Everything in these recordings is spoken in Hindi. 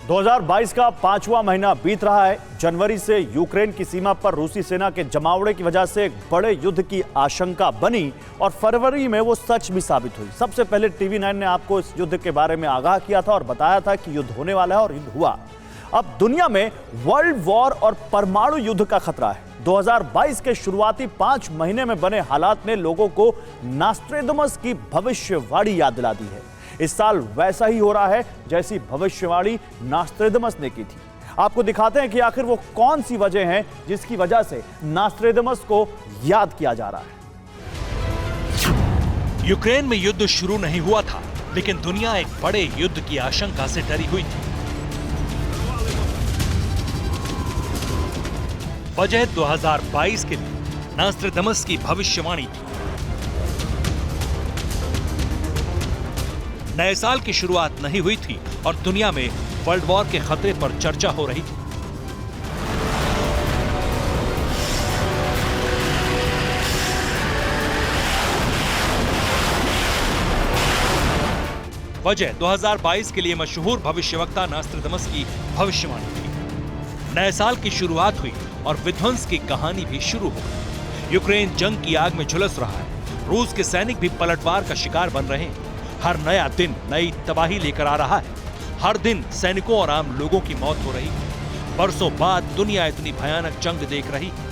2022 का 5वां महीना बीत रहा है। जनवरी से यूक्रेन की सीमा पर रूसी सेना के जमावड़े की वजह से एक बड़े युद्ध की आशंका बनी और फरवरी में वो सच भी साबित हुई। सबसे पहले TV9 ने आपको इस युद्ध के बारे में आगाह किया था और बताया था कि युद्ध होने वाला है और युद्ध हुआ। अब दुनिया में वर्ल्ड वॉर और परमाणु युद्ध का खतरा है। 2022 के शुरुआती 5 महीने में बने हालात ने लोगों को नास्ट्रेडमस की भविष्यवाणी याद दिला दी है। इस साल वैसा ही हो रहा है जैसी भविष्यवाणी नास्ट्रेडमस ने की थी। आपको दिखाते हैं कि आखिर वो कौन सी वजह है जिसकी वजह से नास्ट्रेडमस को याद किया जा रहा है। यूक्रेन में युद्ध शुरू नहीं हुआ था, लेकिन दुनिया एक बड़े युद्ध की आशंका से डरी हुई थी। वजह 2022 के लिए नास्ट्रेडमस की भविष्यवाणी थी। नए साल की शुरुआत नहीं हुई थी और दुनिया में वर्ल्ड वॉर के खतरे पर चर्चा हो रही थी। वजह 2022 के लिए मशहूर भविष्यवक्ता नास्ट्रेडमस की भविष्यवाणी थी। नए साल की शुरुआत हुई और विध्वंस की कहानी भी शुरू हो गई। यूक्रेन जंग की आग में झुलस रहा है। रूस के सैनिक भी पलटवार का शिकार बन रहे हैं। हर नया दिन नई तबाही लेकर आ रहा है। हर दिन सैनिकों और आम लोगों की मौत हो रही है। बरसों बाद दुनिया इतनी भयानक जंग देख रही है।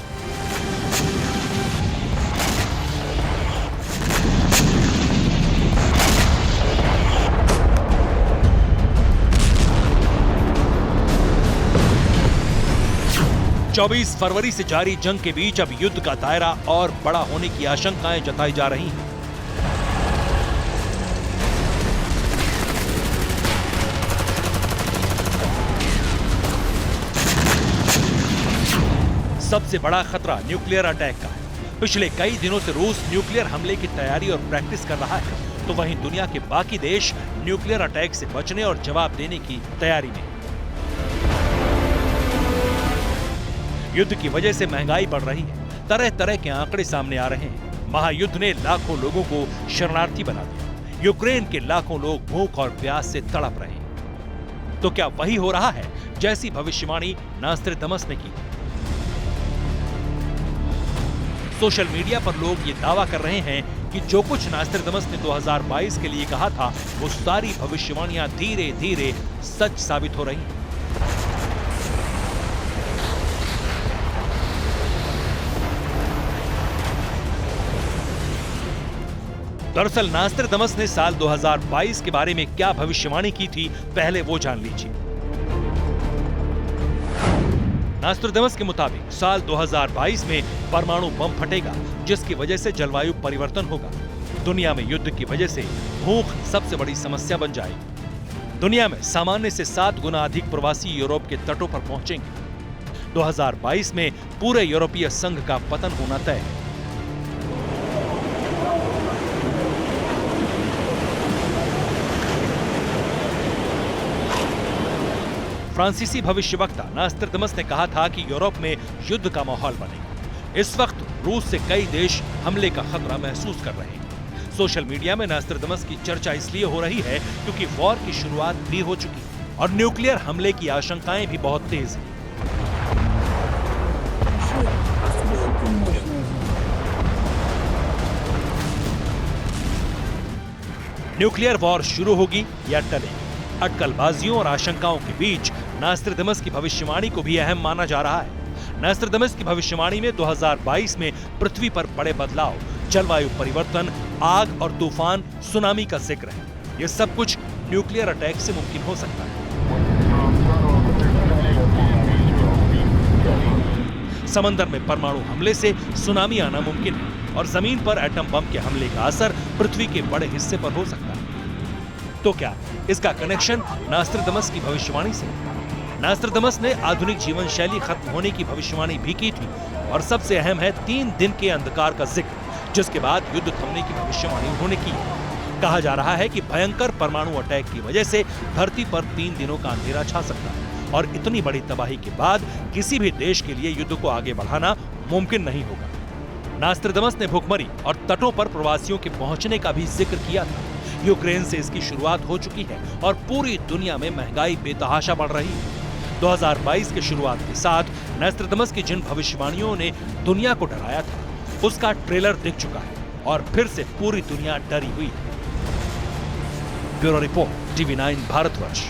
चौबीस फरवरी से जारी जंग के बीच अब युद्ध का दायरा और बड़ा होने की आशंकाएं जताई जा रही हैं। सबसे बड़ा खतरा न्यूक्लियर अटैक का है। पिछले कई दिनों से रूस न्यूक्लियर हमले की तैयारी और प्रैक्टिस कर रहा है, तो वहीं दुनिया के बाकी देश न्यूक्लियर अटैक से बचने और जवाब देने की तैयारी में। युद्ध की वजह से महंगाई बढ़ रही है। तरह तरह के आंकड़े सामने आ रहे हैं। महायुद्ध ने लाखों लोगों को शरणार्थी बना दिया। यूक्रेन के लाखों लोग भूख और प्यास से तड़प रहे हैं। तो क्या वही हो रहा है जैसी भविष्यवाणी नास्ट्रेडमस ने की? सोशल मीडिया पर लोग ये दावा कर रहे हैं कि जो कुछ नास्ट्रेडमस ने 2022 के लिए कहा था, वो सारी भविष्यवाणियां धीरे धीरे सच साबित हो रही हैं। दरअसल नास्ट्रेडमस ने साल 2022 के बारे में क्या भविष्यवाणी की थी, पहले वो जान लीजिए। नास्ट्रेडमस के मुताबिक साल 2022 में परमाणु बम फटेगा, जिसकी वजह से जलवायु परिवर्तन होगा। दुनिया में युद्ध की वजह से भूख सबसे बड़ी समस्या बन जाएगी। दुनिया में सामान्य से 7 गुना अधिक प्रवासी यूरोप के तटों पर पहुंचेंगे। 2022 में पूरे यूरोपीय संघ का पतन होना तय है। फ्रांसीसी भविष्यवक्ता नास्ट्रेडमस ने कहा था कि यूरोप में युद्ध का माहौल बनेगा। इस वक्त रूस से कई देश हमले का खतरा महसूस कर रहे हैं। सोशल मीडिया में नास्ट्रेडमस की चर्चा इसलिए हो रही है क्योंकि वॉर की शुरुआत भी हो चुकी है और न्यूक्लियर हमले की आशंकाएं भी बहुत तेज हैं। न्यूक्लियर वॉर शुरू होगी या टलेगी? अटकलबाजियों और आशंकाओं के बीच नास्ट्रेडमस की भविष्यवाणी को भी अहम माना जा रहा है। नास्ट्रेडमस की भविष्यवाणी में 2022 में पृथ्वी पर बड़े बदलाव, जलवायु परिवर्तन, आग और तूफान, सुनामी का जिक्र है। यह सब कुछ न्यूक्लियर अटैक से मुमकिन हो सकता है। समंदर में परमाणु हमले से सुनामी आना मुमकिन है और जमीन पर एटम बम के हमले का असर पृथ्वी के बड़े हिस्से पर हो सकता है। तो क्या इसका कनेक्शन नास्ट्रेडमस की भविष्यवाणी से? नास्ट्रेडमस ने आधुनिक जीवन शैली खत्म होने की भविष्यवाणी भी की थी और सबसे अहम है 3 दिन के अंधकार का जिक्र, जिसके बाद युद्ध थमने की भविष्यवाणी उन्होंने की। कहा जा रहा है कि भयंकर परमाणु अटैक की वजह से धरती पर 3 दिनों का अंधेरा छा सकता है और इतनी बड़ी तबाही के बाद किसी भी देश के लिए युद्ध को आगे बढ़ाना मुमकिन नहीं होगा। नास्ट्रेडमस ने भुखमरी और तटों पर प्रवासियों के पहुंचने का भी जिक्र किया था। यूक्रेन से इसकी शुरुआत हो चुकी है और पूरी दुनिया में महंगाई बेतहाशा बढ़ रही है। 2022 की शुरुआत के साथ नस्त्रदमस की जिन भविष्यवाणियों ने दुनिया को डराया था, उसका ट्रेलर दिख चुका है और फिर से पूरी दुनिया डरी हुई है। Bureau report, TV9 Bharatvarsh.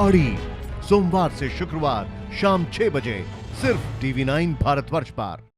अड़ी सोमवार से शुक्रवार शाम 6 बजे सिर्फ TV9 भारतवर्ष पर।